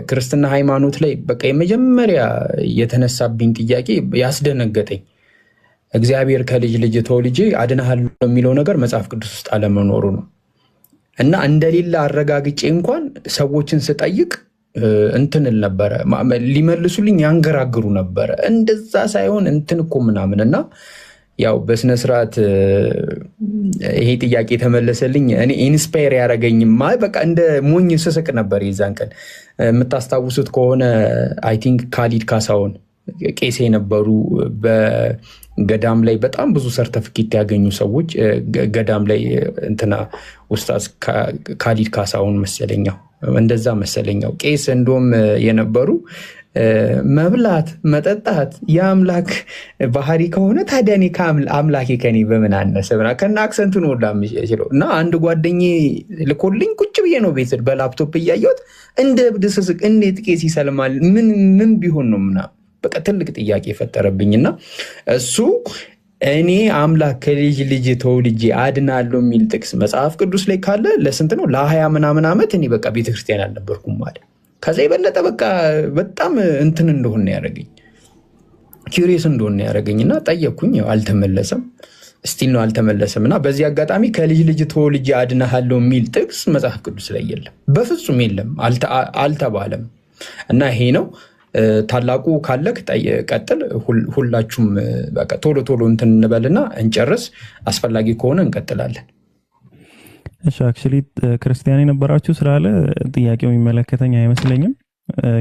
ክርስትና ሃይማኖት ላይ በቃ የመጀመሪያ የተነሳብኝ ጥያቄ ያስደነገጠኝ እግዚአብሔር ከልጅ ልጅ ተወልጄ አድናለሁ የሚለው ነገር መጽሐፍ ቅዱስ ውስጥ አለመኖሩ ነው። እና እንደሌላ አረጋግጬ እንኳን ሰዎችን ስጠይቅ እንትንል ነበረ ሊመልሱልኝ ያንገራግሩ ነበረ። እንደዛ ሳይሆን እንትን እኮ ምናምን እና ያው በስነ ስርዓት ይሄ ጥያቄ ተመለሰልኝ። እኔ ኢንስፓየር ያደረገኝማ በቃ እንደ ሞኝ ስስቅ ነበር። የዛን ቀን የምታስታውሱት ከሆነ አይ ቲንክ ካሊድ ካሳሁን ቄስ የነበሩ በገዳም ላይ በጣም ብዙ ሰርተፍኬት ያገኙ ሰዎች ገዳም ላይ እንትና ኡስታዝ ካሊድ ካሳሁን መሰለኛው እንደዛ መሰለኛው ቄስ እንደውም የነበሩ መብላት መጠጣት የአምላክ ባህሪ ከሆነ ታዲያ እኔ አምላኬ ከኔ በምን አነሰ ብና ከና አክሰንቱ ነው ላምችለው እና አንድ ጓደኛዬ ልኮልኝ ቁጭ ብዬ ነው ቤት በላፕቶፕ እያየሁት እንደ እብድ ስስቅ እንዴት ቄስ ይሰልማል ምን ቢሆን ነው ምናምን በቃ ትልቅ ጥያቄ ፈጠረብኝና እሱ እኔ አምላክ ከልጅ ልጅ ተወልጄ አድናለሁ የሚል ጥቅስ መጽሐፍ ቅዱስ ላይ ካለ ለስንት ነው ለ20 ምናምን ዓመት እኔ በቃ ቤተክርስቲያን አልነበርኩም ማለት ከዛ የበለጠ በቃ በጣም እንትን እንደሆነ ያደረገኝ ኪሪየስ እንደሆነ ያደረገኝና ጠየቅኩኝ። አልተመለሰም ስቲል ነው አልተመለሰም። እና በዚህ አጋጣሚ ከልጅ ልጅ ተወልጄ አድናለሁ የሚል ጥቅስ መጽሐፍ ቅዱስ ላይ የለም፣ በፍጹም የለም፣ አልተባለም። እና ይሄ ነው ታላቁ ካለክ ቀጥል። ሁላችሁም በቃ ቶሎ ቶሎ እንትን እንበልና እንጨርስ፣ አስፈላጊ ከሆነ እንቀጥላለን። እሺ አክቹሊ ክርስቲያን የነበራችሁ ስላለ ጥያቄው የሚመለከተኝ አይመስለኝም።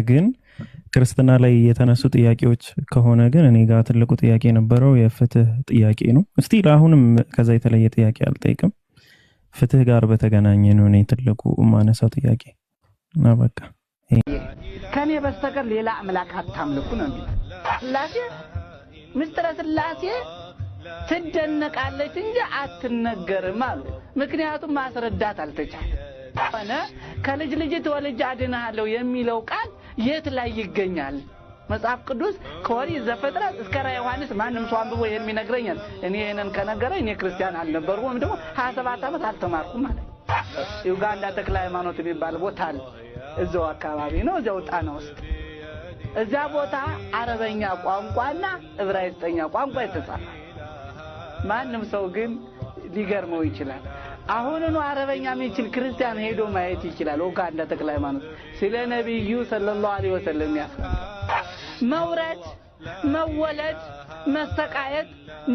ግን ክርስትና ላይ የተነሱ ጥያቄዎች ከሆነ ግን እኔ ጋር ትልቁ ጥያቄ የነበረው የፍትህ ጥያቄ ነው። እስቲ አሁንም ከዛ የተለየ ጥያቄ አልጠይቅም። ፍትህ ጋር በተገናኘ ነው እኔ ትልቁ ማነሳው ጥያቄ እና በቃ ከኔ በስተቀር ሌላ አምላክ አታምልኩ ነው እንዴ? ስላሴ ምስጢረ ስላሴ ትደነቃለች እንጂ አትነገርም አሉ። ምክንያቱም ማስረዳት አልተቻለም። ሆነ ከልጅ ልጅ ተወልጄ አድናለሁ የሚለው ቃል የት ላይ ይገኛል? መጽሐፍ ቅዱስ ከኦሪት ዘፍጥረት እስከ ራዕየ ዮሐንስ ማንም ሰው አንብቦ የሚነግረኛል። እኔ እነን ከነገረኝ እኔ ክርስቲያን አልነበርኩም ደግሞ 27 ዓመት አልተማርኩም ማለት ዩጋንዳ ተክለ ሃይማኖት የሚባል ቦታ አለ። እዛው አካባቢ ነው፣ እዛው ጣና ውስጥ። እዛ ቦታ አረበኛ ቋንቋና ዕብራይስጥኛ ቋንቋ የተጻፈ ማንም ሰው ግን ሊገርመው ይችላል። አሁንኑ አረበኛ የሚችል ክርስቲያን ሄዶ ማየት ይችላል። ኡጋንዳ ተክለ ሃይማኖት ስለ ነብዩ ሰለላሁ ዐለይሂ ወሰለም ያስቀምጣል። መውረድ፣ መወለድ፣ መሰቃየት፣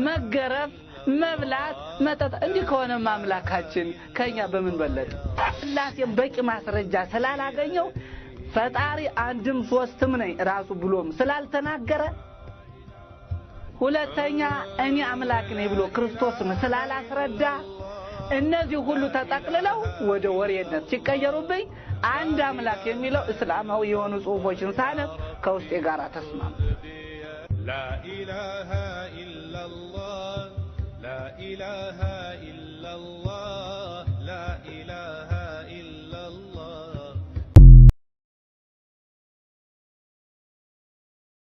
መገረፍ፣ መብላት፣ መጠጣት እንዲህ ከሆነ አምላካችን ከኛ በምን በለጠ? ስላሴም በቂ ማስረጃ ስላላገኘው ፈጣሪ አንድም ሶስትም ነኝ ራሱ ብሎም ስላልተናገረ፣ ሁለተኛ እኔ አምላክ ነኝ ብሎ ክርስቶስም ስላላስረዳ፣ እነዚህ ሁሉ ተጠቅልለው ወደ ወሬነት ሲቀየሩብኝ አንድ አምላክ የሚለው እስላማዊ የሆኑ ጽሁፎችን ሳነብ ከውስጤ ጋር ተስማማ። لا إله إلا الله